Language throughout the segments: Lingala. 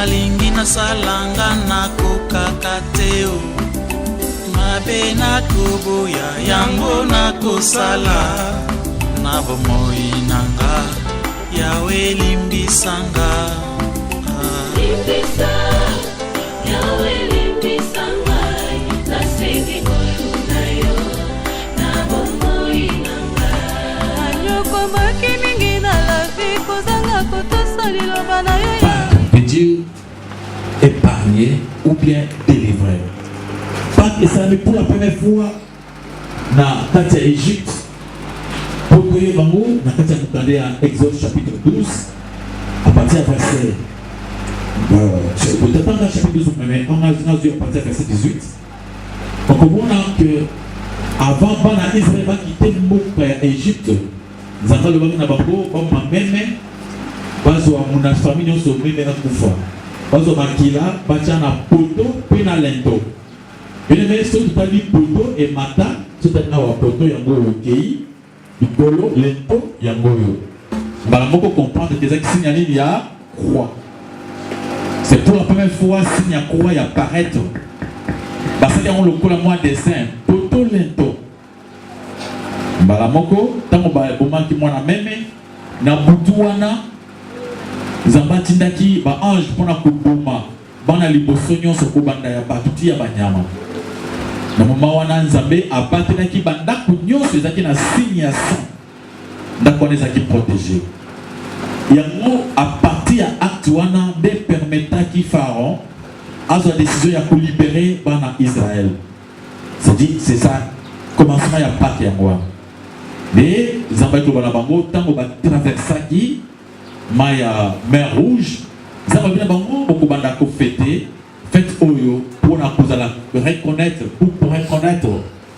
nalingi nasalanga nakokakateo mabe nakoboya yango nakosala na bomoi nanga yawe limbisanga limbisa yawe limbisanga nasengi koyo na bomoi nanga anyoko maki mingi na la vie kozanga kotosa liloba na yo veut dire épargner ou bien délivrer. Pâques et ça pour la première fois dans Katia Égypte. Pour que vous dans Katia Moukandé à Exode chapitre 12, à partir du verset. Peut-être dans le chapitre 12, mais on a vu à partir du verset 18. On comprend que avant que Israël va quitter l'Égypte, nous avons le monde à Babo, on m'a même. Bazo amuna famille nyonso meme na kufa bazo makila bacha na poto pe na lento bine me so tali poto e mata so tali na wa poto yango okei likolo lento yango yo mbala moko comprendre que ezaki signe nini ya croix. C'est pour la première fois signe ya croix ya paraître basaki yango lokola mwa dessin poto lento mbala moko tango ba bomaki mwana meme na butu wana Zamba tindaki ba ange pona kubuma bana liboso nyonso ko banda ya batuti ya banyama na mama wana nzambe abatenaki banda ku nyonso ezaki na signe ya sang ndako ezaki protégé yango à partir ya acte wana be permetaki pharaon azwa décision ya ko libérer bana Israël. C'est ça commencement ya Pâques yango mais nzambe ko bana bango tango ba traversaki Maya mer rouge, Zababina Bango, beaucoup bandako fêté, fête Oyo, pour reconnaître, pour reconnaître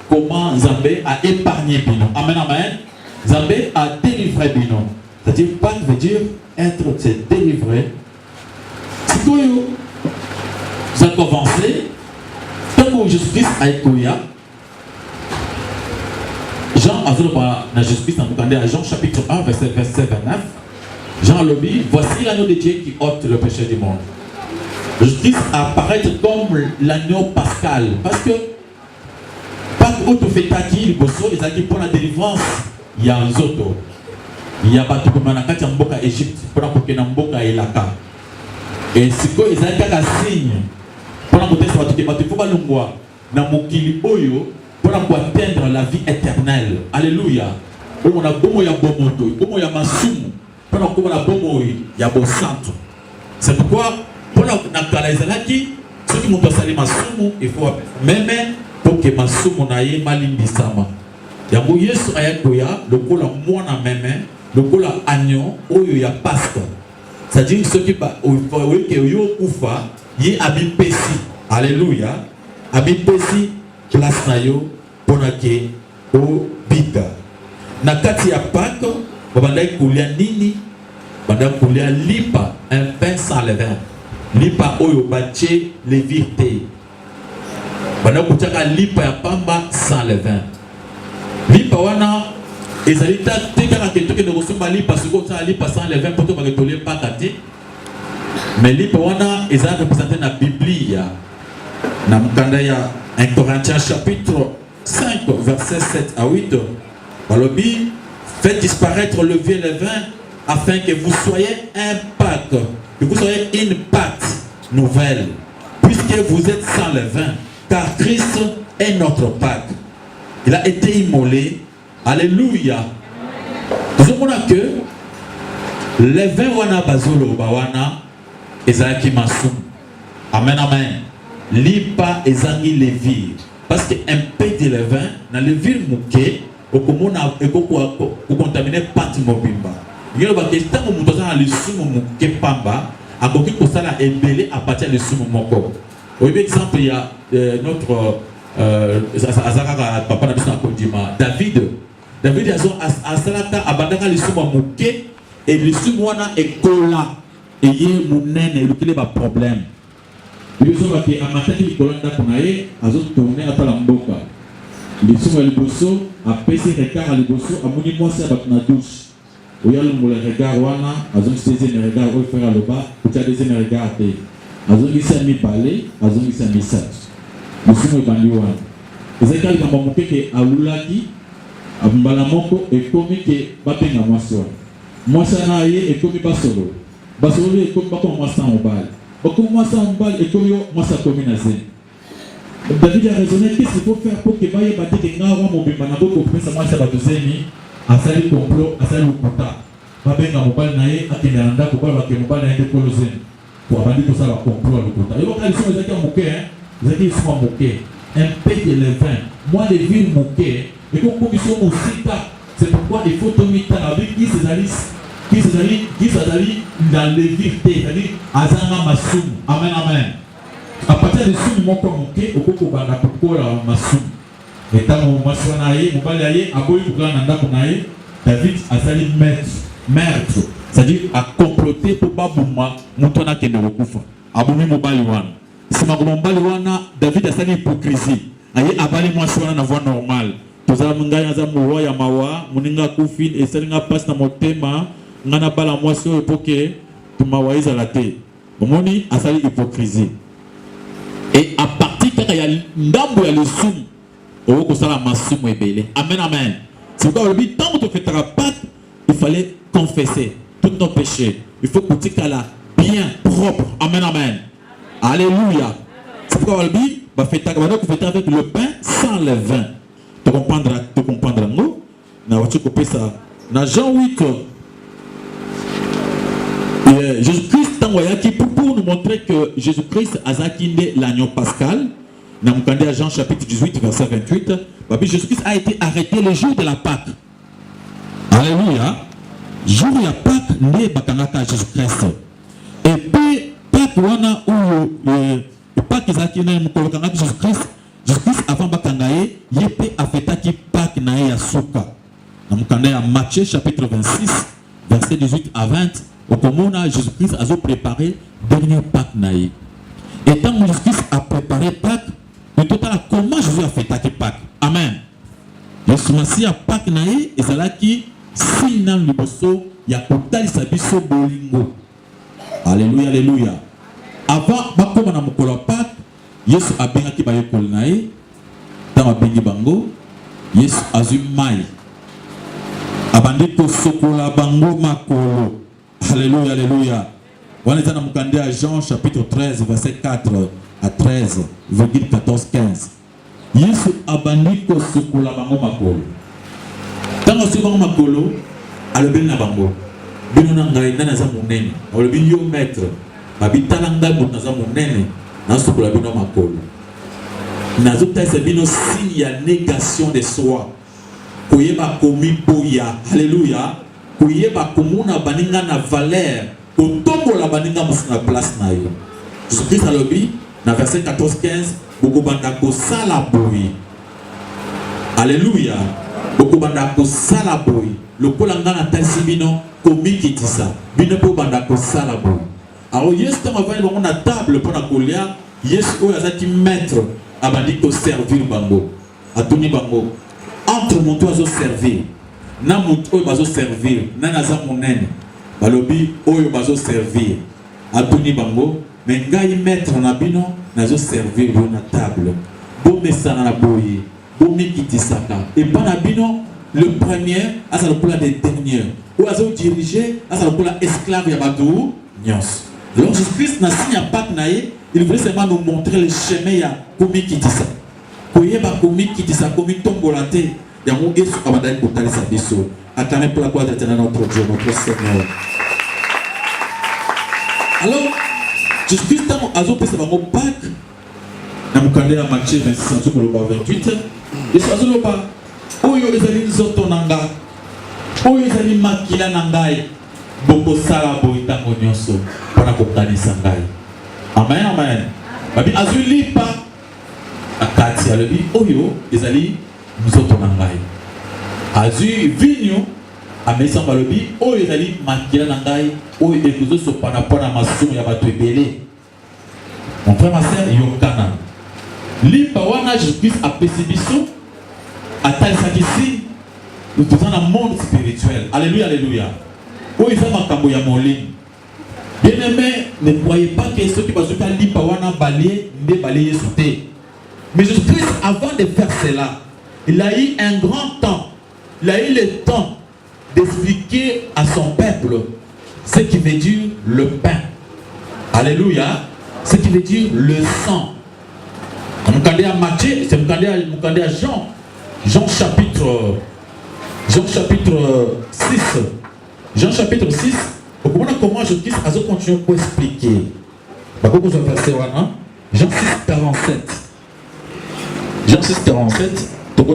comment Zambé a épargné Bino. Amen, amen. Zambé a délivré Bino. C'est-à-dire, Pâques veut dire être délivré. C'est Oyo. Vous avez avancé. Tant que Jésus-Christ a écouillé, Jean, à Jésus-Christ, à Jean chapitre 1, verset 29. Jean Lobby, voici l'agneau de Dieu qui ôte le péché du monde. Jésus-Christ apparaît comme l'agneau pascal. Parce que, pas autre fait qui, le bosso, ils ont dit pour la délivrance, il y a un zoto. Il y a pas tout comme un kati mboka Égypte, pour la poke na mboka elaka. Et c'est quoi, ils ont dit un signe. Pour la côté, ça va tout débattre. Il faut pas le voir. Dans mon kili oyo, pour atteindre la vie éternelle. Alléluia. On a bon ya bomoto, bon ya masumu. C'est pourquoi pour la Nakalazalaki, ceux qui m'ont passé masumu, il faut même pour que masumu naye malindi sama. Yango yesu ayakoya, le kola mwana même, le kola agneau, oyo ya pasta. C'est-à-dire ceux qui ba que yo kufa, ye abipesi. Alléluia. Abipesi place na yo ponake o bida. Nakati ya Pâques, babandai kulia nini? Bandai kulia lipa, un pain sans levain. Lipa oyo bache levirte. Bandai kutaka lipa ya pamba sans levain. Lipa wana ezalita teka na ketoke de kosomba lipa siko sa lipa sans levain poto baketole pakate. Mais lipa wana ezala représenté na Biblia. Na mukanda ya 1 Corinthiens chapitre 5 verset 7 à 8. Balobi, faites disparaître le vieux levain afin que vous soyez un Pâques, que vous soyez une pâte nouvelle, puisque vous êtes sans levain, car Christ est notre Pâques. Il a été immolé. Alléluia. Nous avons que levain wana bazolo bawana ezaki masum. Amen, amen. Lipa ezangi levir. Parce que un peu de levain, dans le levir mouké, au contaminé pâte mobimba. Il y a des gens qui ont le sumo mouké pamba, à côté de ça, la embellé à partir de sumo moko. Au exemple, il y a notre papa David. David a salata abandaka le sumo mouké et le sumo est cola. Et il y a un problème. Il y a un matin qui est colonda pour aller à tourner à la mboka. Il sont à l'ebosso, à passer regard à l'ebosso, à moni moi c'est à la douche. Où il y a le regard wana, à zone saisir le regard, où faire le bas, où il y a deuxième regard. azongisa mibale azongisa misatu musumu ebandi wana ezalaki likambo moke ke alulaki mbala moko ekomi ke bapenga mwasi wana mwasi na ye ekomi basolo ekomi bakoma mwasi na mobali bakomi mwasi na mobali ekomi mwasi akomi na zemi. David a raisonné qu'est-ce qu'il faut faire pour que baye bate ke nga wa mobimba na boko pesa mwasi bato zemi asali complot asali lokuta babenga mobali na ye akende na ndako bala ke mobali na ye kolo zemi pour abandi kosala complot lokuta yo ka liso ezaki moke ezaki liso moke un peu de levain moi de ville moke et comme commission musika c'est pourquoi il faut tomiter avec qui s'azali dans les villes c'est-à-dire azanga masumu amen amen. À partir de ce moment moke okoko banda kokola masumu etango mwasi wana ye mobali ya ye aboyi kokala na ndako na ye David azali maître c'est-à-dire à comploter pour babuma moto wana akende kokufa abumi mobali wana nsima ko mobali wana David asali hypocrisie aye abali mwasi wana na voie normale tozala ngai aza mowa ya mawa moninga kufi esalinga passe na motema ngana bala mwasi oyo poke tumawa ezala te omoni asali hypocrisie. Et à partir de ya ndambo ya lesumu o ko sala masumu ebele amen amen. C'est pourquoi le but tant que tu fais ta Pâques il fallait confesser tous nos péchés. Il faut que tu la bien propre amen amen. Alléluia. C'est pourquoi le but va faire ta avec le pain sans le vin. Tu comprendras nous na watu kope ça na Jean 8 Jésus-Christ t'envoyaki pour nous montrer que Jésus-Christ a zakindé l'agneau pascal. Dans à Jean chapitre 18 verset 28, Jésus-Christ a été arrêté le jour de la Pâque. Alléluia. Jour de la Pâque né bakangaka Jésus-Christ. Et puis Pâque wana ou Pâque zakindé mukolokanga Jésus-Christ. Jésus-Christ avant bakangaye yépe afetaki Pâque na ya suka. Dans Matthieu chapitre 26 verset 18 à 20. Au commun, Jésus-Christ a préparé dernier Pâques naïe. Et tant que Jésus-Christ a préparé Pâques, le total comment Jésus a fait Pâques. Amen. Jésus-Christ a Pâques naïe et c'est là qui signe dans le bosso, il y a total sabiso bolingo. Alléluia, alléluia. Avant, comme on a mon Pâques, Jésus a bien qui va y kol naïe. Dans ma béni bango, Jésus a eu maï. Abandi ko sokola bango makolo. Alléluia, alléluia. On est dans Jean chapitre 13, verset 4 à 13, virgule 14, 15. Yesu abandi ko sukula bango makolo. Tango sukula makolo, alobi na bango. Bino na ngai na za munene. Alobi yo maître. Babitala ngai mo na za munene. Na sukula bino makolo. Nazo taisa bino signe ya négation de soi. Koyeba komi boya. Alléluia. Koyeba komuna baninga na valeur. Kotombo la baninga musina place na yo. Jésus-Christ alobi na verset 14-15 bokobanda ko sala boyi. Alléluia. Bokobanda ko sala boyi. Lokola ngana tansi bino komi kitisa. Bino po banda ko sala boyi. Alors Yesu tama vani bango na table pona kolia. Yesu oyo azaki maître abandi ko servir bango. Atuni bango. Entre mon toi zo servir. Na mutu oyo bazo servir. Na naza monene. Balobi oyo bazo servir. Atuni bango. Mais ngai maître na bino nazo servir yo na table. Bo mesana na boye. Bo mikitisaka. Et pas na bino le premier à sa lokola des derniers. Ou azo diriger à sa lokola esclave ya batou nyos. Alors Jésus-Christ n'a signé pas naïe, il voulait seulement nous montrer le chemin ya komi kitisa. Koyeba komi kitisa komi tombolate. Ya mo Yesu abadai kotali sa biso. Acclamez pour la gloire d'éternel notre Dieu, notre Seigneur. Alors Jésus-Christ a zo pesa bango Pâques. Na mukande ya Matthieu 26 28. Yesu azoloba oyo ezali nzoto nanga. Oyo ezali makila nangai. Boko sala boitango nyonso pona kokanisa ngai. Amen amen. Babi azulipa akati alobi oyo ezali nzoto nangai. Azu vinyo amesa balobi oyo ezali makila nangai oyo ekuzo sopana pona masumu ya bato ebele. Mon frère ma sœur yokana. Lipa wana Jésus-Christ a pesibiso atalisaki si nous sommes dans le monde spirituel. Alléluia, alléluia. Oh, ils ont un cambo ya molin. Bien aimé, ne croyez pas que ceux qui vont se faire lipa wana balayer, ne balayer sauter. Mais Jésus-Christ, avant de faire cela, il a eu un grand temps. Il a eu le temps d'expliquer à son peuple ce qui veut dire le pain. Alléluia. Ce qui veut dire le sang. On à Matthieu, c'est à Jean. Jean chapitre 6. Jean chapitre 6. Comment Jésus-Christ a continué pour expliquer. Jean 6, 47. Jean 6, 47. Tout le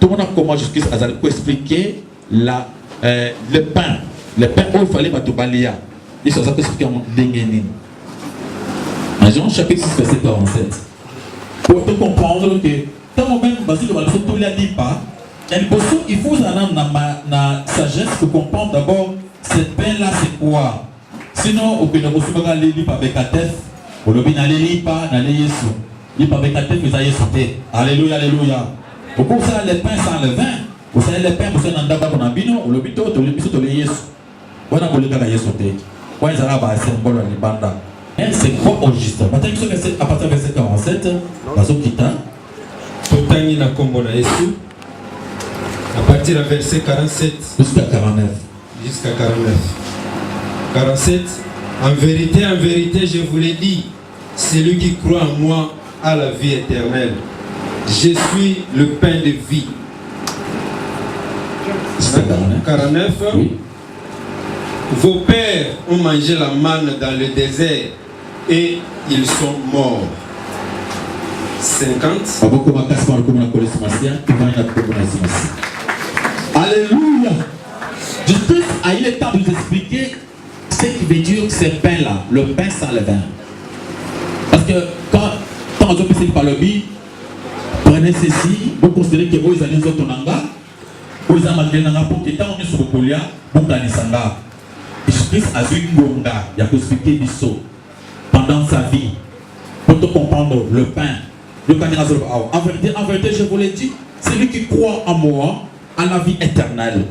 monde comment Jésus-Christ a expliqué le pain. Le pain où il fallait battre balia. Il s'est expliqué en déngénine. En Jean chapitre 6, verset 47. Pour te comprendre que tant même parce que il a dit pas, il faut la sagesse pour comprendre d'abord ce pain là c'est quoi. Sinon au peut pas aller lire avec Katef, au lobby n'aller pas n'aller Yesu. Lire avec Katef mais ça y est. Alléluia, alléluia. Pour ça le pain sans le vin, vous savez le pain pour ça n'anda pas qu'on a bino, au lobby tout le Yesu. Voilà pour le gars Yesu. Quoi ils arabes c'est un bon libanda. C'est quoi au juste? À partir de verset 47, Bazokita. Totani na kombo na Yesu. À partir du verset 47 jusqu'à 49. Jusqu'à 49. 47. En vérité, je vous l'ai dit, celui qui croit en moi a la vie éternelle. Je suis le pain de vie. 49. Oui. Vos pères ont mangé la manne dans le désert et ils sont morts. 50. Alléluia. Jésus a eu le temps de vous expliquer ce qui veut dire ce pain-là, le pain sans le vin. Parce que quand on a passé par le bi, prenez ceci, vous considérez que vous allez autres nanga, vous avez un pour que tant on est sur le polia, vous allez sanga. Jésus-Christ a vu une bonga, il a expliqué du saut pendant sa vie. Pour te comprendre le pain. En vérité, je vous l'ai dit, celui qui croit en moi a la vie éternelle.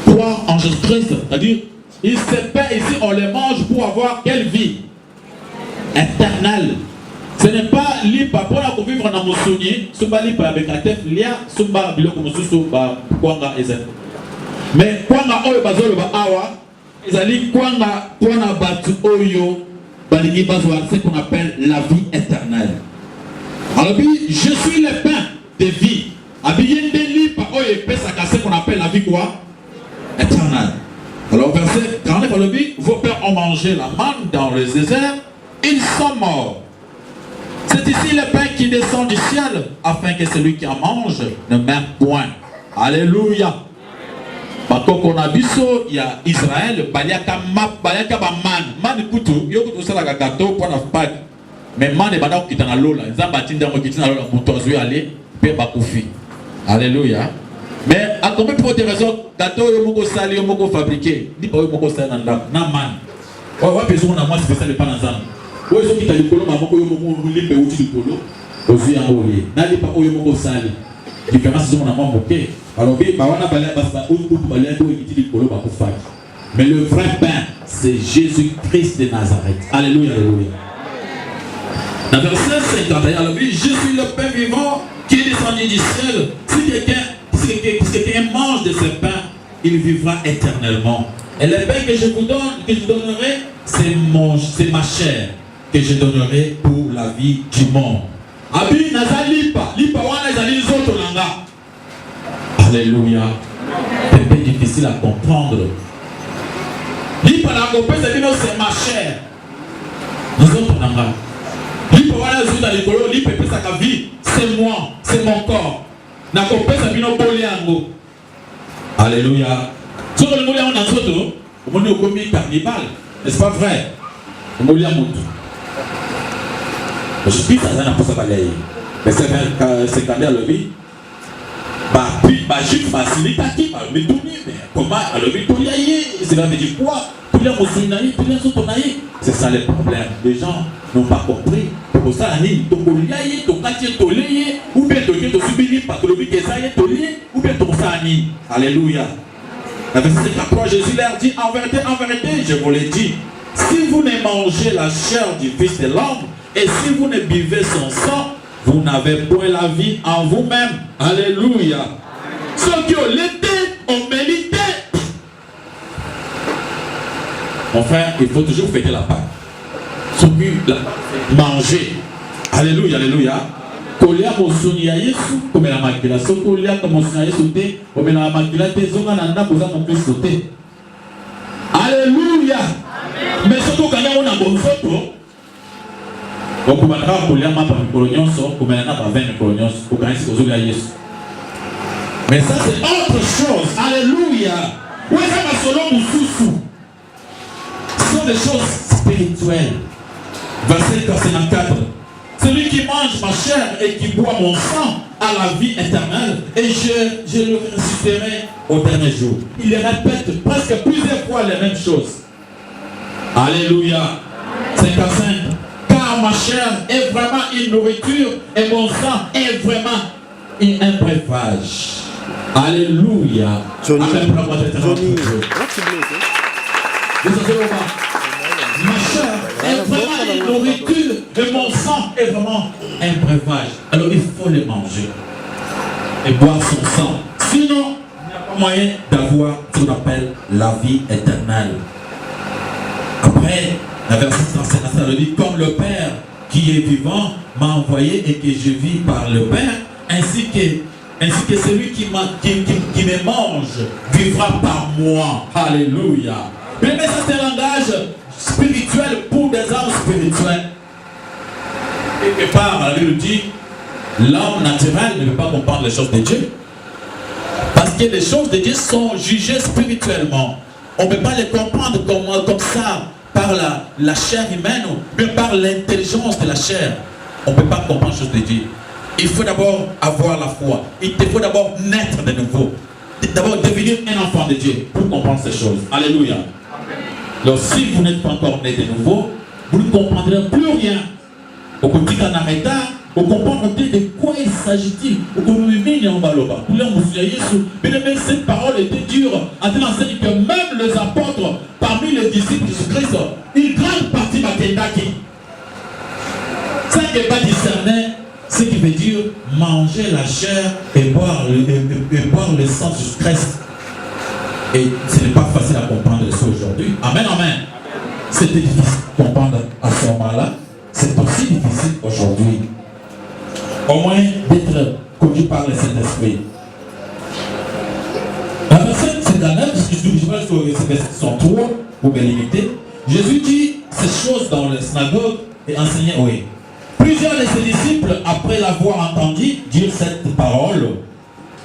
Croire en Jésus-Christ, c'est-à-dire, il se pain ici, on les mange pour avoir quelle vie éternelle. Ce n'est pas libre pour la vivre dans mon souvenir, ce n'est pas libre avec la tête, il y a ce bar bilo comme ce soit kwanga ezen. Mais kwanga oyo bazolo ba awa, ezali kwanga pona batu oyo balingi bazwa ce qu'on appelle la vie éternelle. Alors je suis le pain de vie. Abiyende libre oyo pesa ce qu'on appelle la vie quoi éternelle. Alors verset 49 le dit, vos pères ont mangé la manne dans le désert, ils sont morts. C'est ici le pain qui descend du ciel, afin que celui qui en mange ne meure point. Alléluia. Bakoko na biso ya Israël, baliaka ba man kutu, yokutu sala ka gâteau pour la Pâques. Mais man e bada ko kitana lola, nzamba tinda mo kitina lola muto azui aller pe bakufi. Alléluia. Mais à combien pour des raisons, gâteau yo moko sali yo moko fabriqué, di ba yo moko sali na man. Wa besoin na moi spécial pas na nzamba. Oyo soki tali kolo maboko yo moko limbe uti likolo ozwi yango oye nali pa oyo moko sali différence zo na mwa moke alors bi ba wana bala basa oyo bala to uti likolo ba kufaki. Mais le vrai pain c'est Jésus-Christ de Nazareth. Alléluia, alléluia. Dans verset 51, alors oui, je suis le pain vivant qui est descendu du ciel. Si quelqu'un mange de ce pain, il vivra éternellement. Et le pain que je vous donnerai, c'est ma chair que je donnerai pour la vie du monde. Abi nazali lipa wana ezali zoto nanga. Alléluia. C'est peu difficile à comprendre. Lipa na kopesa bino c'est ma chair. Zoto nanga. Lipa wana zoto likolo lipa pesa ka vie, c'est moi, c'est mon corps. Na kopesa bino boli yango. Alléluia. Soko le moli yango na zoto, on est comme cannibale. N'est-ce pas vrai? Le moli yango. Je suis dans un apostle balai. Mais c'est quand même le vie. Puis, juste ma silita qui m'a mis tout nu. Mais comment le vie tout lié? Cela veut dire quoi? Tout le monde tout le monde c'est ça le problème. Les gens n'ont pas compris. Pour ça, ils ont lié, ils ont caché, ils ont lié, ou bien ils ont subi parce que le vie est ça, ils ont lié, ou bien ils ont ça. Alléluia. La verset 53, Jésus leur dit, en vérité, je vous l'ai dit, si vous ne mangez la chair du Fils de l'homme, et si vous ne buvez son sang, vous n'avez point la vie en vous-même. Alléluia. Ceux qui ont l'été, ont mérité. Mon frère, il faut toujours fêter la Pâque. Ceux qui manger. Alléluia, alléluia. Kolia mosuni ya Yesu, comme la makila. Ceux qui kolia mosuni ya Yesu te, comme la makila te, zonga nanda koza mon Christ te. Alléluia. Mais surtout quand on a bon photo, on peut pas kolia ma par colonion, comme la nanda 20 colonions, pour gagner ce que Yesu. Mais ça c'est autre chose. Alléluia. Où est-ce que selon Moussoussou? Ce sont des choses spirituelles. Verset 54. Celui qui mange ma chair et qui boit mon sang a la vie éternelle et je le ressusciterai au dernier jour. Il répète presque plusieurs fois les mêmes choses. Alléluia. 55. Car ma chair est vraiment une nourriture et mon sang est vraiment un breuvage. Alléluia. Johnny. Ma chair est vraiment une nourriture et mon sang est vraiment un breuvage. Alors il faut le manger et boire son sang. Sinon, il n'y a pas moyen d'avoir ce qu'on appelle la vie éternelle. Après, la verset 35, ça le dit, comme le Père qui est vivant m'a envoyé et que je vis par le Père, ainsi que celui qui me mange vivra par moi. Alléluia. Mais ça c'est un langage spirituel pour des hommes spirituels. Et par la Bible dit, l'homme naturel ne veut pas comprendre les choses de Dieu. Parce que les choses de Dieu sont jugées spirituellement. On ne peut pas les comprendre comme ça par la chair humaine, mais par l'intelligence de la chair. On ne peut pas comprendre les choses de Dieu. Il faut d'abord avoir la foi. Il te faut d'abord naître de nouveau. D'abord devenir un enfant de Dieu pour comprendre ces choses. Alléluia. Alors si vous n'êtes pas encore né de nouveau, vous ne comprendrez plus rien. Au quotidien d'Arrêta, vous comprendrez de quoi il s'agit-il. Mais cette parole était dure. En train d'enseigner que même les apôtres, parmi les disciples de Jésus-Christ, une grande partie m'a tendaki. Ça n'est pas discerné, ce qui veut dire manger la chair et boire le sang de Jésus-Christ. Et ce n'est pas facile à comprendre ça aujourd'hui. Amen, amen. C'était difficile de comprendre à ce moment-là. C'est aussi difficile aujourd'hui. Au moins d'être conduit par le Saint-Esprit. La verset 59, je vais sur le verset 103 pour me limiter. Jésus dit ces choses dans la synagogue et enseignait oui. Plusieurs de ses disciples, après l'avoir entendu dire cette parole,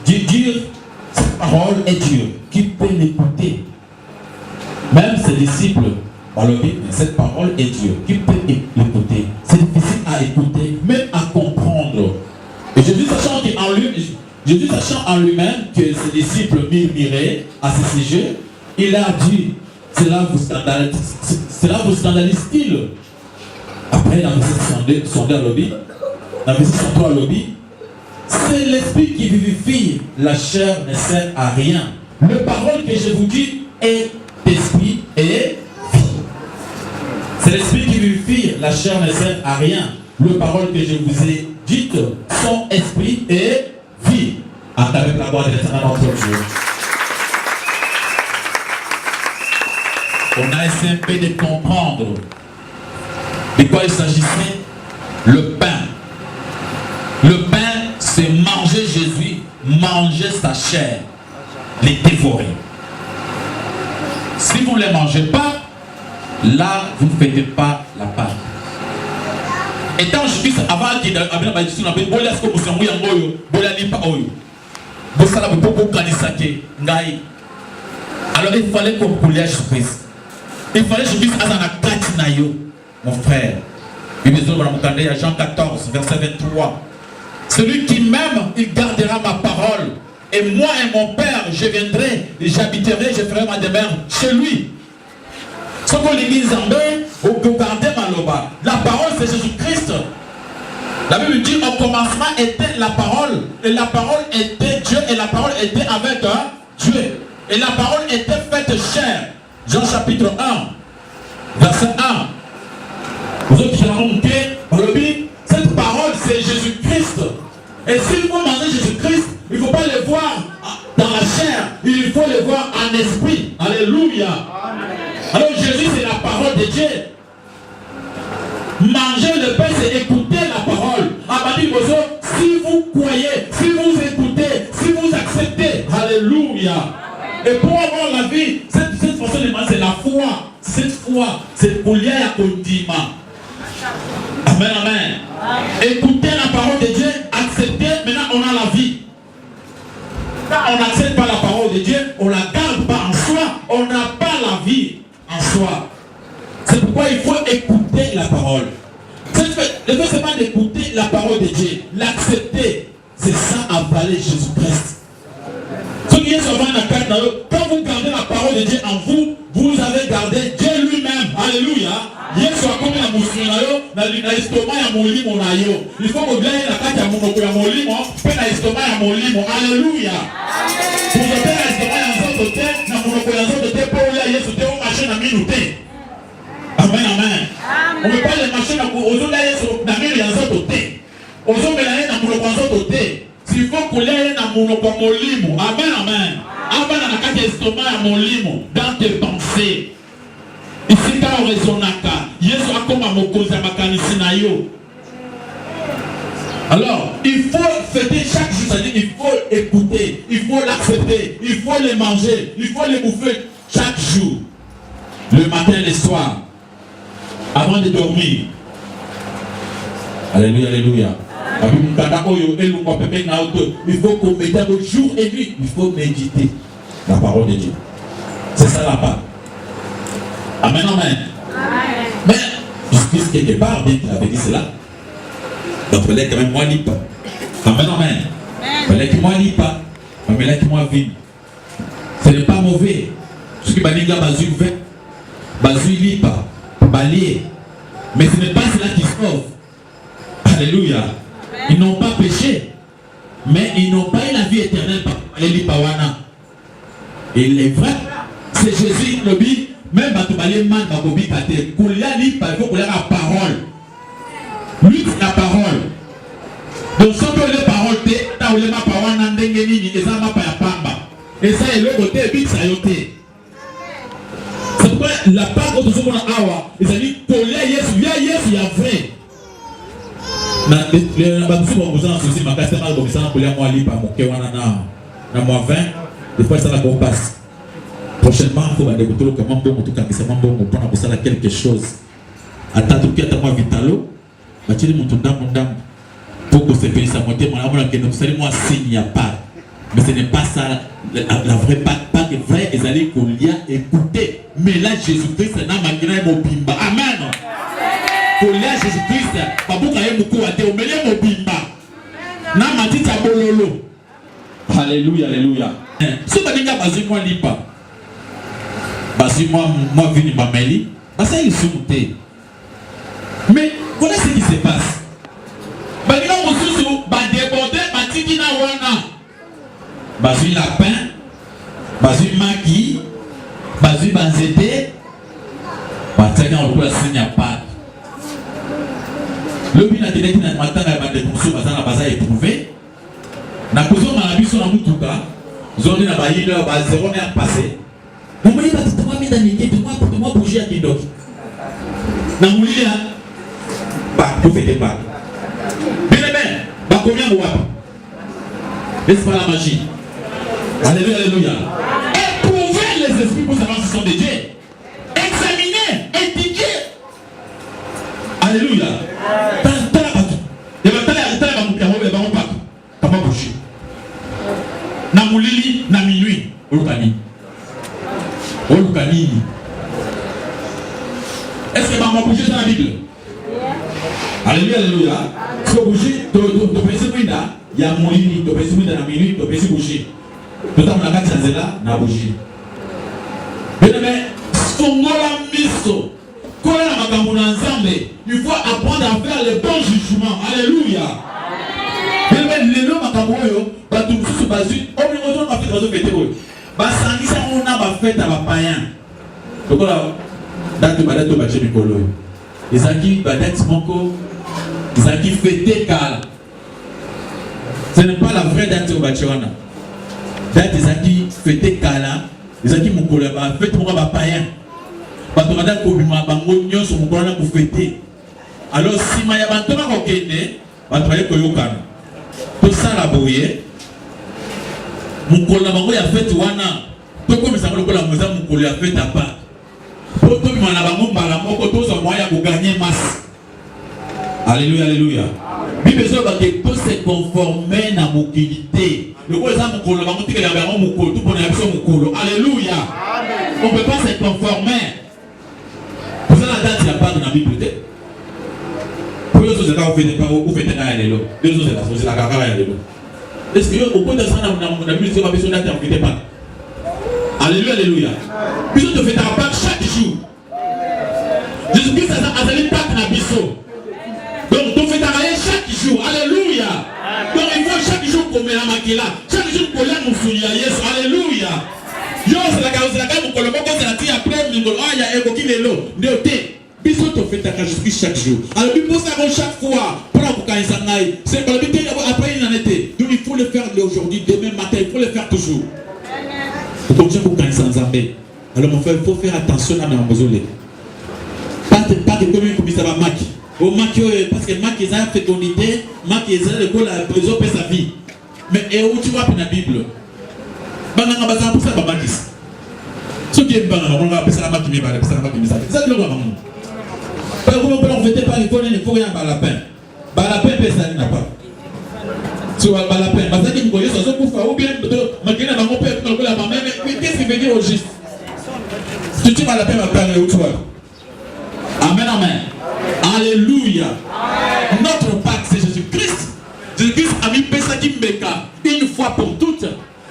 cette parole est dure. Qui peut l'écouter? Même ses disciples, cette parole est dure. Qui peut l'écouter? C'est difficile à écouter, même à comprendre. Et Jésus sachant en lui-même que ses disciples murmuraient à ce sujet, il a dit, cela vous scandalise-t-il? Après, dans le verset 102 à l'obit, dans le verset 103 à l'obit, c'est l'esprit qui vivifie, la chair ne sert à rien. La parole que je vous dis est esprit et vie. C'est l'esprit qui vivifie, la chair ne sert à rien. La parole que je vous ai dite sont esprit et vie. Avec la voix de l'Éternel notre Dieu. On a essayé un peu de comprendre de quoi il s'agissait. Le pain. Le pain, c'est manger Jésus, manger sa chair, les dévorer. Si vous ne les mangez pas, là, vous ne faites pas la Pâque. Étant Jésus, avant qu'il ait alors il fallait qu'on coule à Jésus-Christ. Il fallait Jésus à la Katinayo, mon frère. Jean 14, verset 23. Celui qui m'aime, il gardera ma parole. Et moi et mon Père, je viendrai, j'habiterai, je ferai ma demeure chez lui. Ce qu'on dit la parole, c'est Jésus-Christ. La Bible dit au commencement était la parole. Et la parole était Dieu. Et la parole était avec Dieu. Et la parole était faite chair. Jean chapitre 1, verset 1. Vous autres qui l'avez remonté, cette parole c'est Jésus-Christ. Et si vous mangez Jésus-Christ, il ne faut pas le voir dans la chair, il faut le voir en esprit. Alléluia. Alors Jésus c'est la parole de Dieu. Manger le pain c'est écouter la parole. Si vous croyez, si vous écoutez, si vous acceptez, alléluia. Et pour avoir la vie, cette façon de manger c'est la foi. Cette foi, c'est pour lier à condiment. Amen, amen. Écoutez la parole de Dieu, acceptez, maintenant on a la vie. Quand on n'accepte pas la parole de Dieu, on ne la garde pas en soi, on n'a pas la vie en soi. C'est pourquoi il faut écouter la parole. Le fait c'est pas d'écouter la parole de Dieu, l'accepter, c'est ça avaler Jésus-Christ. Ce qui est sur la carte, quand vous gardez la parole de Dieu en vous, vous avez gardé Dieu lui-même. Alléluia. Yesu akomi na musinayo na estomac ya molimo na yo. Il faut que bien la carte ya monoko ya molimo, pe na estomac ya molimo. Alléluia. Vous avez la estomac ya nzoto te, na monoko ya nzoto te, po ya Yesu te o marcher na minu te. Amen, amen. On ne peut pas les marcher na Yesu na minu ya nzoto te. Ozomela ye na monoko ya nzoto te. S'il faut qu'on ait na monoko ya molimo. Amen, amen. Avant na carte ya estomac ya molimo dans tes pensées. Ici quand on raisonnaka, Yesu akoma mokozi ya makanisi na yo. Alors, il faut fêter chaque jour, c'est-à-dire il faut écouter, il faut l'accepter, il faut le manger, il faut le bouffer chaque jour. Le matin et le soir, avant de dormir. Alléluia, alléluia. Il faut qu'on médite jour et nuit, il faut méditer la parole de Dieu. C'est ça la part. Amen, amen. Mais, jusqu'à quelque part, bien qu'il avait dit cela, donc il fallait quand même moi lipa. Amen, amen. Il fallait que moi lipa. Il fallait que moi vive. Ce n'est pas mauvais. Ce qui va dire bazu ouvert, bazu lipa, balayer. Mais ce n'est pas cela qui sauve. Alléluia. Ils n'ont pas péché, mais ils n'ont pas eu la vie éternelle par lipa wana. Et il est vrai, c'est Jésus le dit. Même si tu as man bakobi kate, kulia lipa, il faut qu'on ait la parole. Lui c'est la parole. Donc si on a la parole, tu as la parole dans l'engeni, et ça va pas ya pamba. Et ça est le côté big ça yote. C'est pourquoi la parole de ce qu'on a awa, ils ont dit kulia Yesu ya vrai. Na les bakusi ba bozana souci makasa mal bozana kulia moi lipa moke wana na moi 20, des fois ça la passe. Prochainement, il faut aller comment bon tout cas bon pour ça quelque chose. Attends qui attend moi vitalo, bâtir mon tondam pour que ce pays ça monte mon amour que nous savons moi signe pas. Mais ce n'est pas ça la vraie pas que vrai ils allaient qu'on y a écouté. Mais là Jésus-Christ n'a malgré mon bimba. Amen. Pour là Jésus-Christ babuka ye muko ate omele mo bimba. Na matita bololo. Alléluia, alléluia. Ce baninga bazi moi lipa. Basi moi vini mameli, basa ils sont montés. Mais voilà ce qui se passe. Bagina mususu ba débordé matiki na wana. Basi lapin, basi maki, basi banzete, bataka on peut signer pas. Le bina télé na matanga ba de mususu basana basa est trouvé. Na kozo malabiso na mutuka, zone na ba yile ba 0 heure passé. Vous voyez, tu m'as mis dans l'idée, tu m'as bougé à Kindok. Dans mon lit, bah, vous faites pas. Bien, bah, combien vous avez? N'est-ce pas la magie? Alléluia, alléluia. Éprouvez les esprits pour savoir si ce sont des dieux. Examinez, étudiez. Alléluia. Dans mon lit, dans minuit, au est-ce que maman bouger dans la Bible? Alléluia, alléluia. Si vous bougez, tu peux essayer il y a mon lit, tu peux essayer dans la minute, tu peux essayer bouger. Tout le temps, on a qu'à changer là, on a bougé. Mais, Songola Miso, il faut apprendre à faire les bons jugements. Alléluia. Mais les noms, basangisa on a ba fête à ba païen. Donc là date badato ba chemi kolo. Ezaki badati moko ezaki fêté kala. Ce n'est pas la vraie date au Bachiwana. Date ezaki fêté kala, ezaki mokolo ba fête moko ba païen. Bato bada ko bima bango nyonso mokolo na ko fêté. Alors si ma ya banto ba ko kende, bato ba ko yokana. To sala boye. Mokolo na bango ya fête wana. To ko misa ko la moza mokolo ya fête à part. To bima na bango mbala moko to so moya ko gagner masse. Alléluia, alléluia. Bible dit que tout se conformer à mobilité. Le quoi ça mokolo ba mutike la ba mokolo tout pona biso mokolo. Alléluia. On peut pas se conformer. Pour ça la date il y a pas dans la Bible. Pour les autres ça on fait pas on fait dans les lots. Les autres c'est la caca ya lelo. Est-ce que au point de ça on a vu c'est pas besoin date on fait pas. Alléluia, alléluia. Biso te fait ta part chaque jour. Jésus-Christ a allé pas na biso. Donc, tu fais travailler chaque jour. Alléluia. Donc, il faut chaque jour qu'on met la maquille là. Chaque jour qu'on a mon soulier. Yes. Alléluia. Yo, c'est la cause de la gamme. C'est la tia après. Il y a un coquille de l'eau. De thé. Bisous, tu fais ta Jésus chaque jour. Alors, il faut ça chaque fois. Pour qu'on s'en c'est pas le but. Après, il en était. Donc, il faut le faire aujourd'hui, demain matin. Il faut le faire toujours. Donc, je vous s'en alors, mon frère, il faut faire attention à nos besoins. Pas de combien ça va marquer. Au maquillage, parce que maquillage a fait ton idée, maquillage a l'école a préservé sa vie. Mais et où tu vois dans la Bible? Banana bazar pour ça ba maquillage. Ce qui est banana, on va appeler ça la maquillage, on va appeler ça la maquillage. Ça le maman. Pas comment on fait pas il faut rien par la peine. Par la peine personne n'a pas. Tu vois par la peine, parce que vous voyez ça pour faire ou bien maquillage dans mon père dans la maman mais qu'est-ce qu'il veut dire au juste? Tu dis par la peine à parler où tu vois. Amen amen. Alléluia. Notre Pâque, c'est Jésus-Christ. Jésus-Christ a mis Pessa qui meka une fois pour toutes.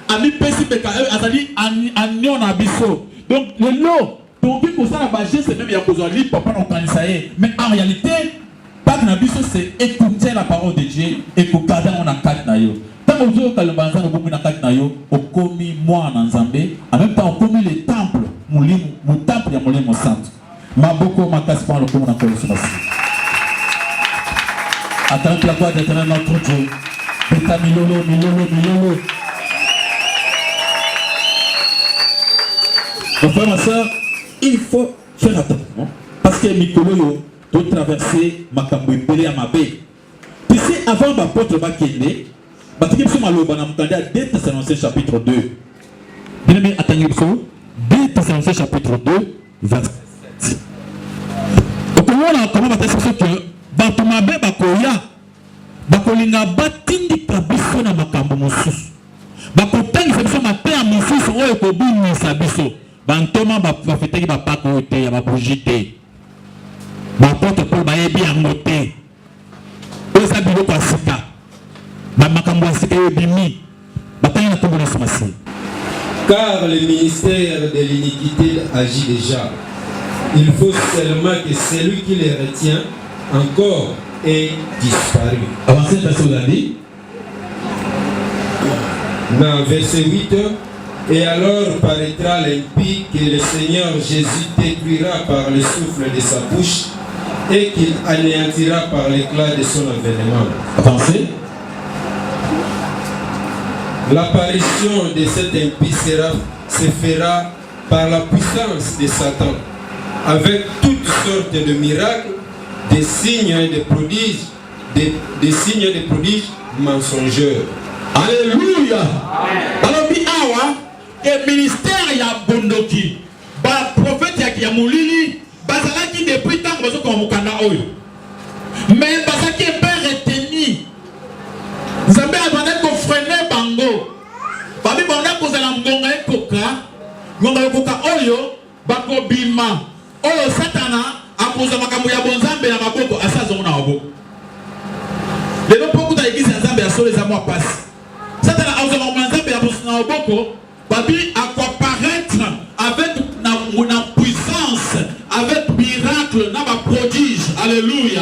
A mis Pessa meka, a dit Agnon Abisso. Donc, le lot, pour dire que ça, la bâche, c'est même Yakozo Ali, papa, on connaît ça. Mais en réalité, Pâque Nabisso, c'est écouter la parole de Dieu et que garder mon akat na yo. Tant que vous avez le banzan, vous avez akat na yo, au commis moi en Zambé, en même temps, au commis les temples, mon temple, il y a mon saint. Maboko Makaspan le commun en collection. Attends que la voix d'éternel notre Dieu. Beta milolo. Mon frère, ma soeur, il faut faire attention. Parce que Mikolo doit traverser Makambo Pélé à Mabé. Tu sais, avant l'apôtre Bakende, Batiki Pso Malo, Banamkanda, 2 Thessaloniciens chapitre 2. Bien aimé, attendez Pso, 2 Thessaloniciens chapitre 2, verset. Comment va t'expliquer que Batomabe Bakoya Bakolinga Batindi Kabiso na Makambo Mosus Bakotangi Fabiso Matin Mosus Oyo Kobuni Sabiso Bantoma Bafeteki Bapako Te Ya Babujite Bapote Paul Bayebi Angote Osa Bilo Kwa Sika Bamakambo Asika Yobimi Batangi na Tobo Nesomasi. Car le ministère de l'iniquité agit déjà. Il faut seulement que celui qui les retient encore ait disparu. Avancez, personne l'a dit. Dans verset 8, et alors paraîtra l'impie que le Seigneur Jésus détruira par le souffle de sa bouche et qu'il anéantira par l'éclat de son avènement. Avancez. L'apparition de cet impie se fera par la puissance de Satan, avec toutes sortes de miracles, des signes et des prodiges, des signes et des prodiges mensongeurs. Alléluia. Alors, Biawa, le ministère y a Bondoki, le prophète y a Moulili, Bazalaki depuis tant que vous avez mais Bazalaki est bien retenu. Vous avez demandé qu'on freine Bango. Babi Banda Kozala Mgonga et Koka, Mgonga Koka Oyo, Bako Bima. Oh Satana a posé makambo ya bonzambe na maboko asazo na obo. Lelo poko ta église ya Nzambe ya solo za moi passe. Satana a posé makambo ya Nzambe ya na oboko, babi a apparaître avec na puissance, avec miracle, na ba prodige. Alléluia.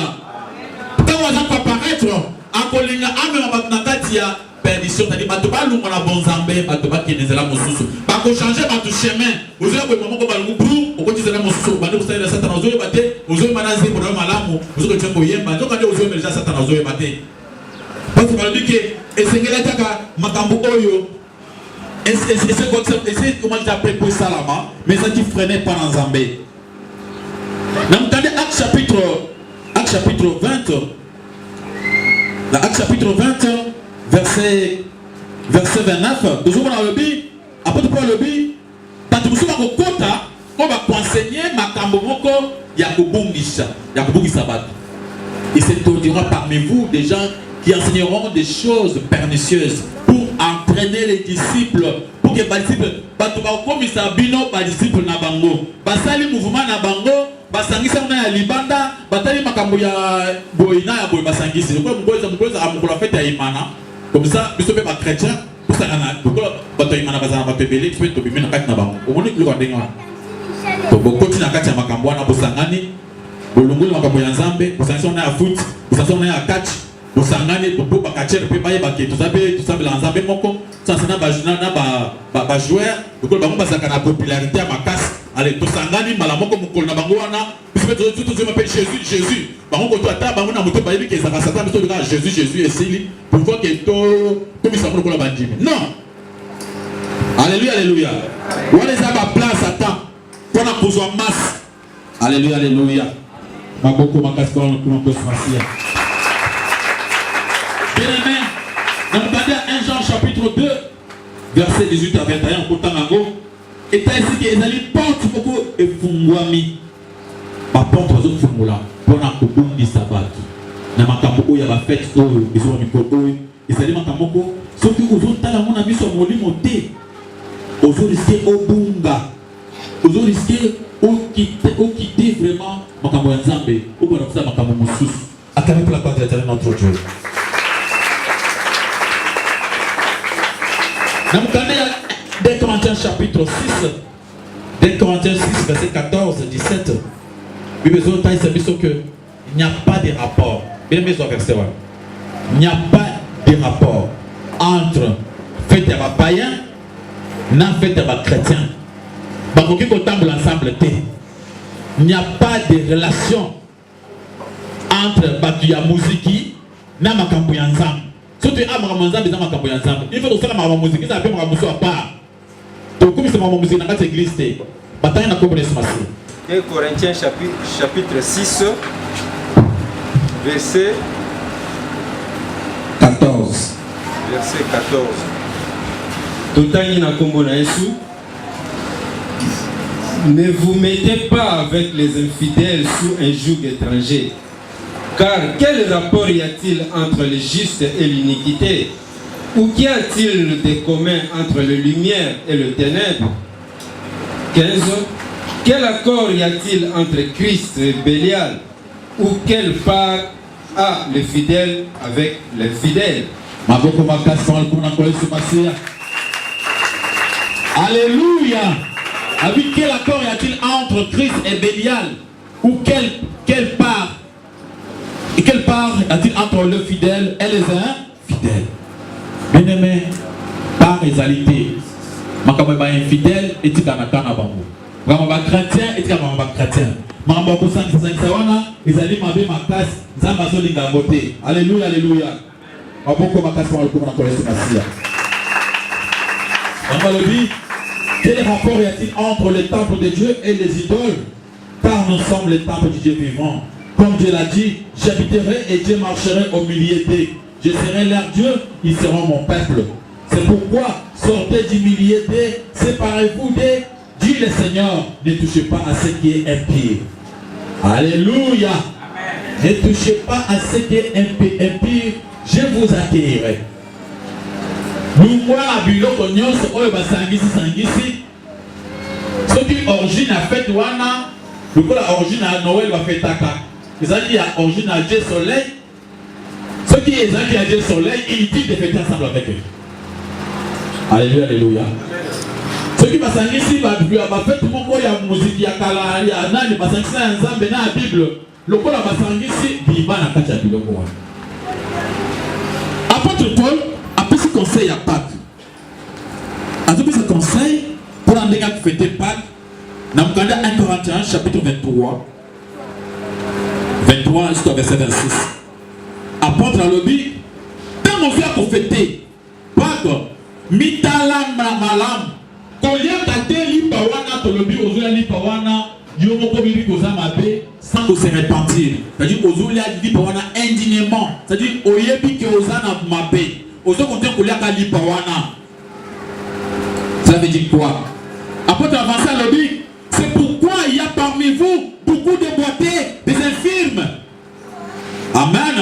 Quand on va apparaître, a kolinga ame na kati ya perdition, c'est-à-dire bato balunga na bonzambe, bato bakenezela mosusu. Bako changer bato chemin. Ozoya ko maman ko balungu bru, okotizela mosusu, bande ko salela satana ozoya bate, ozoya manaze ko na malamu, ozoya ko tshembo yemba, nzoka nde ozoya melja satana ozoya bate. Parce que balobi ke esengela taka makambo oyo. Et c'est comment j'appelle pour Salama, mais ça qui freinait pas dans Zambé. Dans Acte chapitre 20, dans Acte chapitre 20, verset 29, toujours dans le bi, après tout le bi, quand tu me souviens au quota, on va enseigner ma cambomoko, Yakubungisa Bat. Il s'étourdira parmi vous des gens qui enseigneront des choses pernicieuses pour entraîner les disciples, pour que les disciples, comme ils s'abinent, les disciples na bango, basali mouvement na bango, basangisa na libanda, batali makambo ya boina ya boy basangisi. Comme mboza amukola fete ya imana, comme ça, biso pe ba chrétien, pour ça na bato imana bazana bato belé, tu peux te bimena kati na bango. Omoni ko ndenga. To bokoti na kati ya makambo na bosangani, bolungu makambo ya Nzambe, bosangisa na ya foot, bosangisa na ya catch. Nous sommes pour bakachere pe baye baké tout ça l'ensemble moko ça na ba joueur donc bango basaka na popularité à makas allez to sangani mala moko mukolo na bango wana tout m'appelle Jésus bango ko to ata bango na moto bayebi ke saka satan to ka Jésus esili pour voir que to comme ça ko la bandimi non alléluia wale za ba place ata pour na besoin masse alléluia maboko makas ko on peut se passer. Bien-aimé, dans le 1 Jean chapitre 2, verset 18 à 21, en comptant en gros, et t'as ici que les alliés portent beaucoup et fungwami. Ma porte aux autres fungula, pour un coup de sabbat. N'a ma cambo, il y a ma fête, ils ont mis pour eux, ils allaient ma cambo, sauf que aux autres, t'as la mon ami sur mon lit monté. Aux autres, risquer au bunga. Aux autres, risquer au quitter vraiment ma cambo en Zambé, au bon ça ma cambo moussous. Acclamez pour la part de l'éternel notre Dieu. Dans le 2 Corinthiens chapitre 6, 2 Corinthiens 6, verset 14, 17, il n'y a pas de rapport. Bien aimé ce verset. Il n'y a pas de rapport entre fête et païen et fête et chrétien. Il n'y a pas de relation entre la musique et la musique. Surtout à Mamanzam, ils ont un ensemble. Il faut que la musique, ça fait ma musique à part. Donc, comme c'est ma musique dans cette église, bataille n'a pas de sens. 1 Corinthiens chapitre 6, verset 14. Verset 14. Totani na kombo na Yesu. Ne vous mettez pas avec les infidèles sous un joug étranger. Car quel rapport y a-t-il entre le juste et l'iniquité? Ou qu'y a-t-il de commun entre la lumière et le ténèbre? 15. Quel accord y a-t-il entre Christ et Bélial? Ou quelle part a le fidèle avec les fidèles? Alléluia! Avec quel accord y a-t-il entre Christ et Bélial? Ou quelle part? Et quelle part a-t-il entre le fidèle et les infidèles? Bien-aimé, par égalité, ma infidèle et tikanakana bango. Ma chrétien et tikanakana chrétien. Ma bako sangisawana, ils allaient m'aber ma casse, zamba zolinga moté. Alléluia, alléluia. Ma boko ma casse pour le coup na kolesi masia. Quel rapport y a-t-il entre le temple de Dieu et les idoles? Car nous sommes le temple du Dieu vivant. Comme Dieu l'a dit, j'habiterai et Dieu marcherai au milieu d'eux. Je serai leur Dieu, ils seront mon peuple. C'est pourquoi sortez du milieu d'eux, séparez-vous d'eux, dit le Seigneur, ne touchez pas à ce qui est impie. Alléluia. Amen. Ne touchez pas à ce qui est impie, je vous accueillerai. Nous voilà biloko nyonso oyo basangisi. Ce qui origine a fait wana, le origine à Noël va faire taka. Ils ont dit à origine à Dieu soleil. Ceux qui ont dit à Dieu soleil, ils disent de fêter ensemble avec eux. Alléluia, alléluia. Ceux qui passent ici, ils vont faire tout le monde qui a musique, il y a kala, il y a nani, ils passent ici ensemble dans la Bible. Le col a passé ici, il va dans la Bible. Apôtre Paul, après ce conseil à Pâques. Azobi ce conseil pour un dégât qui fêtait Pâques. Dans 1 Corinthiens chapitre 23 jusqu'au verset 26. Apôtre à l'objet, quand on fait pour fêter Pâques, mitala malam, quand il y a un lipa wana tolobi ozola lipa wana yomoko bibi koza mabe sans que se repentir. C'est-à-dire ozola lipa wana indignement. C'est-à-dire oyebi ke ozana mabe. Ozo konte kolia ka lipa wana. Ça veut dire quoi? Apôtre avancé à l'objet. C'est pourquoi il y a parmi vous beaucoup de boités, des infirmes. Amen.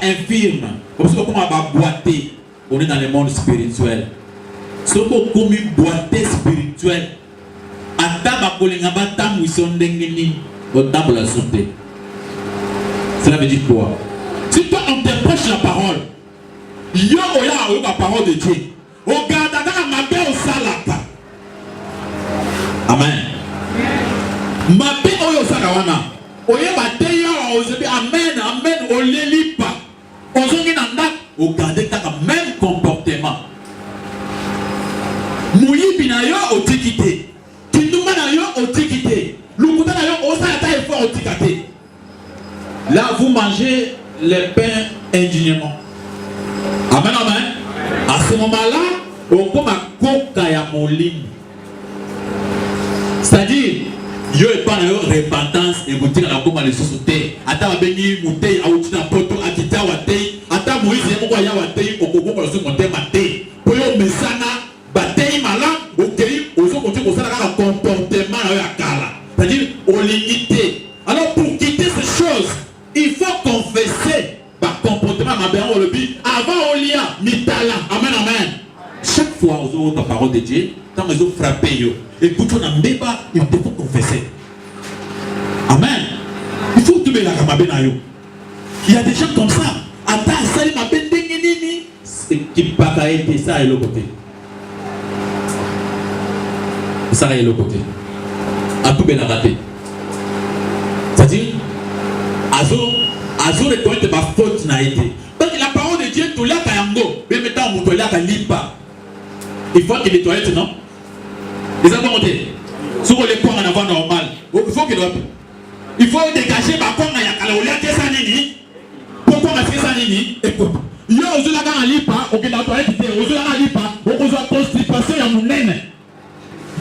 Infirme. Boité. On est dans le monde spirituel. Ce qu'on commis boité spirituel. Cela veut dire quoi? Si toi on te prêche la parole, il y a la parole de Dieu. Regarde ma belle au salata. Amen. Ma paix oyo sarawana. Oye bateya ozebi amen amen olelipa. Ozongi nanda o garder ta même comportement. Muyibi na yo otikite. Kinduma na yo otikite. Lukuta na yo osala ta effort otikate. Là vous mangez les pains indignement. Amen amen. À ce moment-là, on comme koka ya molini. C'est-à-dire, yo et pas de repentance et vous dire la comment les sociétés. Attends, béni, mouté, aoutina poto, akita watei, attends, Moïse, et moi, ya watei, au coco, pour le second thème, maté. Pour yo, mesana, batei, malin, ok, aux autres, on s'en a un comportement à kala. C'est-à-dire, on limité. Alors, pour quitter ces choses, il faut confesser par comportement, ma bien, on le dit, avant, on lia, mitala, amen, amen. Chaque fois, aux autres, la parole de Dieu, quand ils ont frappé, yo. Écoute, on a mbeba, il faut confesser. Amen. Il faut tout la gamabé na yo. Il y a des gens comme ça. Ata sali ma bendengenini. C'est qui pas qu'à être ça et l'autre côté. Ça et l'autre côté. A tout bien raté. C'est-à-dire, Azo reconnaît ma faute n'a été. Donc la parole de Dieu, tout là kayango. Mais maintenant, on peut là lipa. Il faut qu'il nettoie, non? Les avons monté. Si on les prend en avant normal, il faut dégager ma corne à Yakala. Pourquoi on a fait ça? Écoute, il y a aussi la gare à lipa, ok, la toilette, aussi la gare à lipa, on a constipation à mon nene.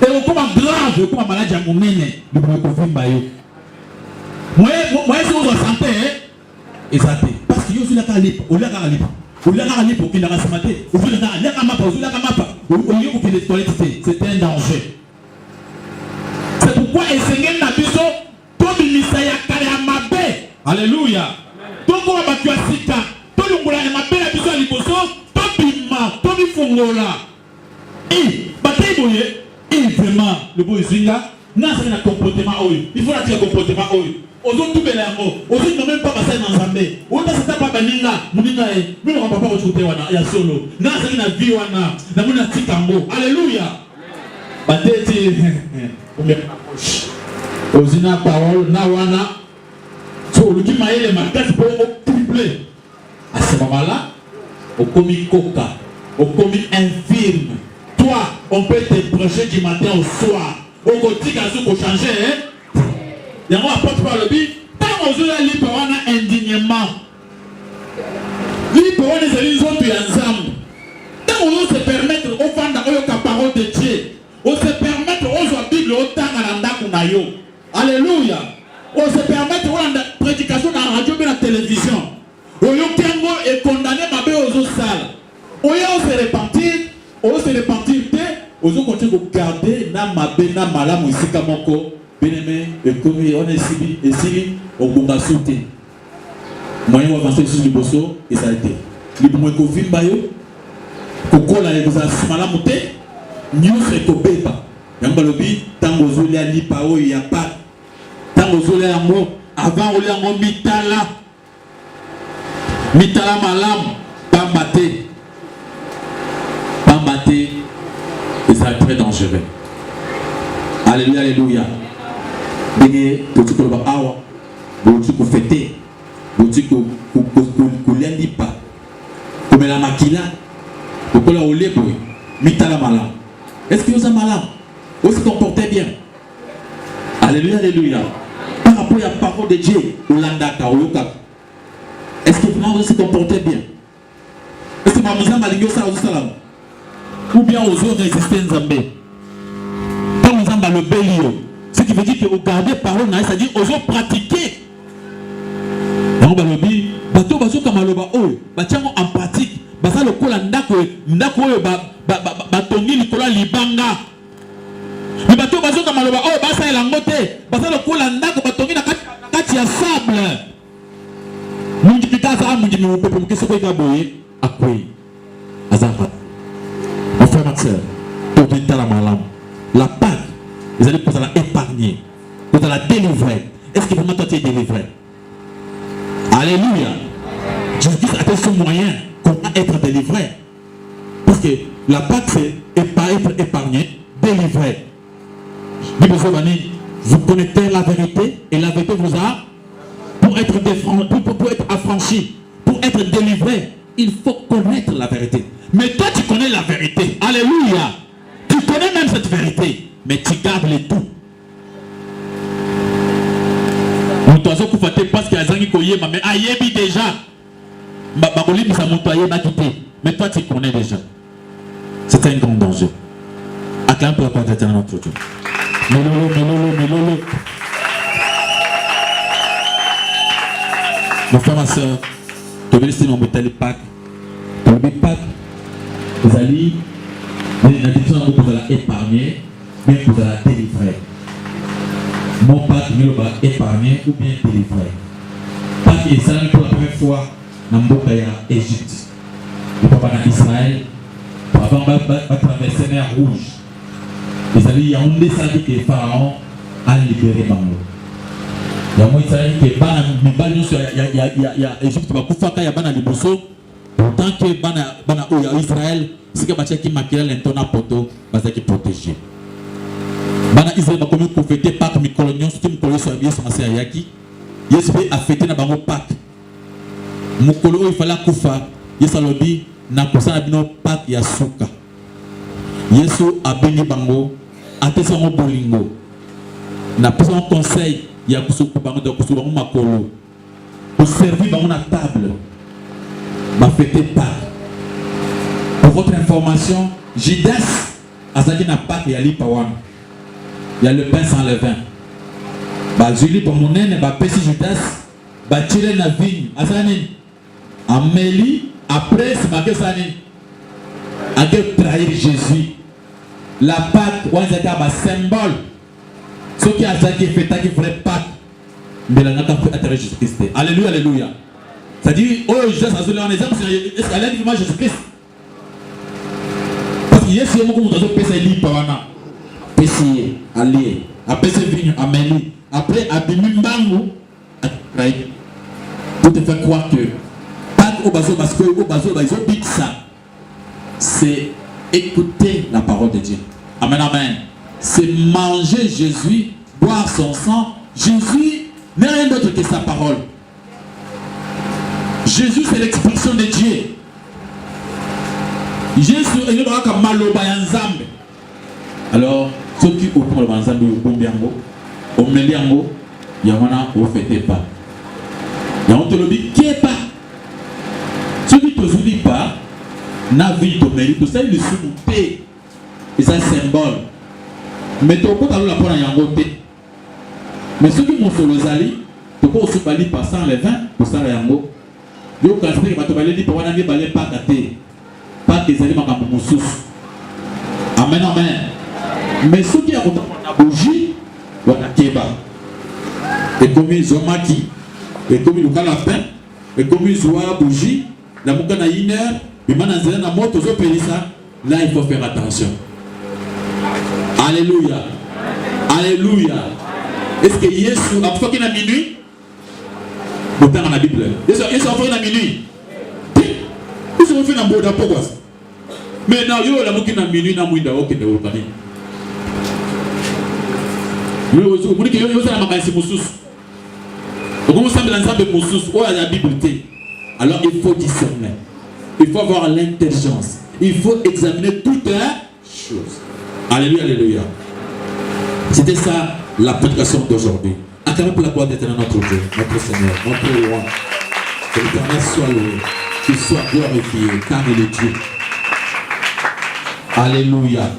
Et on commence grave, on commence malade à mon nene. Le premier confirme, moi, si on doit santé, et santé. Parce qu'il y a aussi la gare à lipa, on la gare à lipa. On la gare à lipa, on la gare à maté, on la gare à mapa, on la gare à mapa. Les toilettes, c'était un danger. C'est pourquoi Seigneur n'a pas tout le Messiah Kalamabe. Alléluia. Donc on va battre Sika. Tout le monde a mabé la biso à l'Iboso. Tout bima, tout le fongola. Et bataille boye. Et vraiment le boy Zinga n'a pas un comportement il faut la comportement aux autres tout belamo. Aux autres n'ont même pas passé dans Zambé. On ne sait pas baninga. Mounina est. Nous on va pas retrouver wana. Il y a solo. N'a pas une vie wana. N'a pas une tikambo. Alléluia. Bataille. Ozina parole na wana so le qui maille les marquages pour tripler. À ce moment-là, au commis coca, au commis infirme. Toi, on peut te brancher du matin au soir. Au côté quand tu peux changer, hein? Et moi apporte par le but. Tant on a libre wana indignement. Libre wana c'est les autres ensemble. Tant on se permettre au fond de la parole de Dieu. On se permettre aux Bible autant à l'andakunayo. Alléluia. On se permettre la prédication dans la radio et la télévision. On est condamné à faire aux autres salles. On se repentir, on se continue de garder na mabe na malamu ici kamoko. Bien-aimé, et comme on est ici, on va sauter. Moi, on va avancer sur le bosso et ça a été. Les moyens qu'on filme, qu'on a les malamu. Nous c'est au béba. Yambalobi, tant aux olés à l'ipao, il n'y a pas. Tant aux olés à moi, avant on a mitala. Mitala malam, pas maté. Pas maté, et ça est très dangereux. Alléluia, alléluia. Dégé, petit peu de awa, petit peu fêté, petit peu lipa. Comme la makila lokola olebo mitala malam. Est-ce que vous êtes malade? Vous se comportez bien? Alléluia, alléluia. Par rapport à la parole de Dieu, est-ce que vraiment vous se comportez bien? Est-ce que maman malingo ça ou bien aux autres résister Nzambe? Quand on a le bélio, ce qui veut dire que vous gardez parole, c'est-à-dire aux autres pratiquer. Donc balobi, bato bazo kamaloba oh, batiamo en pratique, basa le kola ndako batongi likola libanga. Mais bato bazo kamaloba oh, basa elangote, basa le kola ndako batongi na kati ya sable. Mungi pikaza mungi mi pepe mkeso ko ikaboye akwe. Azapa. Mon frère ma sœur, pour venir la malam. La Pâque, vous allez pour la épargner, pour la délivrer. Est-ce que vraiment toi tu es délivré? Alléluia. Jésus-Christ a fait son moyen comment être délivré. Parce que la Pâque c'est être épargné, délivré. Vous connaissez la vérité et la vérité vous a pour être affranchi, pour être délivré, il faut connaître la vérité. Mais toi tu connais la vérité. Alléluia. Tu connais même cette vérité, mais tu gardes les tout. Parce qu'il y a des gens qui mais ayebi déjà. Mais toi tu connais déjà. C'est un grand danger. Acclame pour la part d'éternel notre Dieu. Melolo. Mon frère, ma soeur, tu veux laisser mon métal Pâques. Tu veux Pâques. Vous allez, vous allez épargner, mais vous allez délivrer. Mon Pâques, vous allez épargner ou bien délivrer. Pâques est ça pour la première fois dans l'Égypte. Le papa d'Israël, avant de traverser la mer Rouge, ils allaient y avoir des sages que Pharaon a libéré Bango. Il y a un Israël qui est Égypte, il y a Bana Liboso. Tant que Israël, c'est que Bachaki Makila l'entona poto, Bazaki protégé. Bana Israël va comme profiter par mes coloniaux, ce qui me collait sur la vie, c'est Ayaki. Yes, a fêté na bango Pâques. Mukolo il fallait kufa. Yes, alobi na kosa na bino Pâques ya suka. Yesu a béni bango, a tesé mon bolingo. Na pris un conseil, il y a kusu bango de kusu bango makolo. Pour servir bango na table. Ma fête Pâques. Pour votre information, Judas Azaki n'a pas qu'il y a l'Ipawan. Il y a le pain sans levain. Bah Julie pour mon aîné, bah Pessi Judas, bah tirer la vigne. Azani, Amélie, après c'est marqué Zani. A de trahir Jésus. La Pâque, on a un symbole. Ce qui a Azaki fait qui ferait Pâques. Mais là, on a fait atterrir Jésus-Christ. Alléluia, alléluia. C'est-à-dire, oh, Judas a donné un exemple, est-ce qu'elle a dit que Jésus-Christ? Parce qu'il y a ce moment où on a fait des Pawana. Pessier, allié, après c'est venu, Amélie, après Abimimbangu, pour te faire croire que Pâques au bateau, parce que au bateau, ils ont dit ça. C'est écouter la parole de Dieu. Amen, amen. C'est manger Jésus, boire son sang. Jésus n'est rien d'autre que sa parole. Jésus, c'est l'expression de Dieu. Jésus est comme maloba yanzambe. Alors, ceux qui ont le manzambe au bombiango, au meliango, yamana au fête pas. Yamon te le dit qui est pas. Ceux qui te dit pas, n'a vu ton mérite, tout ça il est sous-monté. Et ça symbole. Mais tu peux pas la prendre en yango. Mais ceux qui m'ont sur le zali, tu peux aussi parler par 100 les 20 pour ça la yango. Yo kasper ba to baleli pa wana nge balé pas katé pas que zali makambo mususu. Amen, amen. Mais ceux qui a na bougie wana keba et comme ils ont maki et comme ils ont la fin et comme ils ont bougie la muka na 1 heure mais maintenant zela na moto zo pelisa là il faut faire attention. Alléluia, alléluia. Est-ce que Yesu a fait qu'il a minuit? Dans la Bible. Ils sont fait à minuit. Ils sont fait à Boda Pogos. Mais now, you are looking at minuit, now we are walking the Urkani. You are a magasin Moussus. Comment ça me l'ensemble de Moussus? Où est la Bible? Alors il faut discerner. Il faut avoir l'intelligence. Il faut examiner toutes les choses. Alléluia, alléluia. C'était ça la prédication d'aujourd'hui. Acclamez pour la gloire d'Éternel notre Dieu, notre Seigneur, notre roi. Que l'Éternel soit loué, qu'il soit glorifié, car il est Dieu. Alléluia.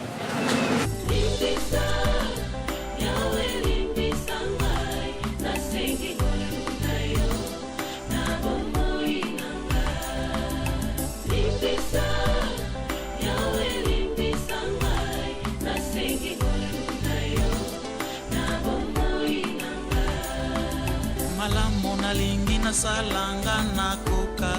Malamu nalingi nasalanga nakoka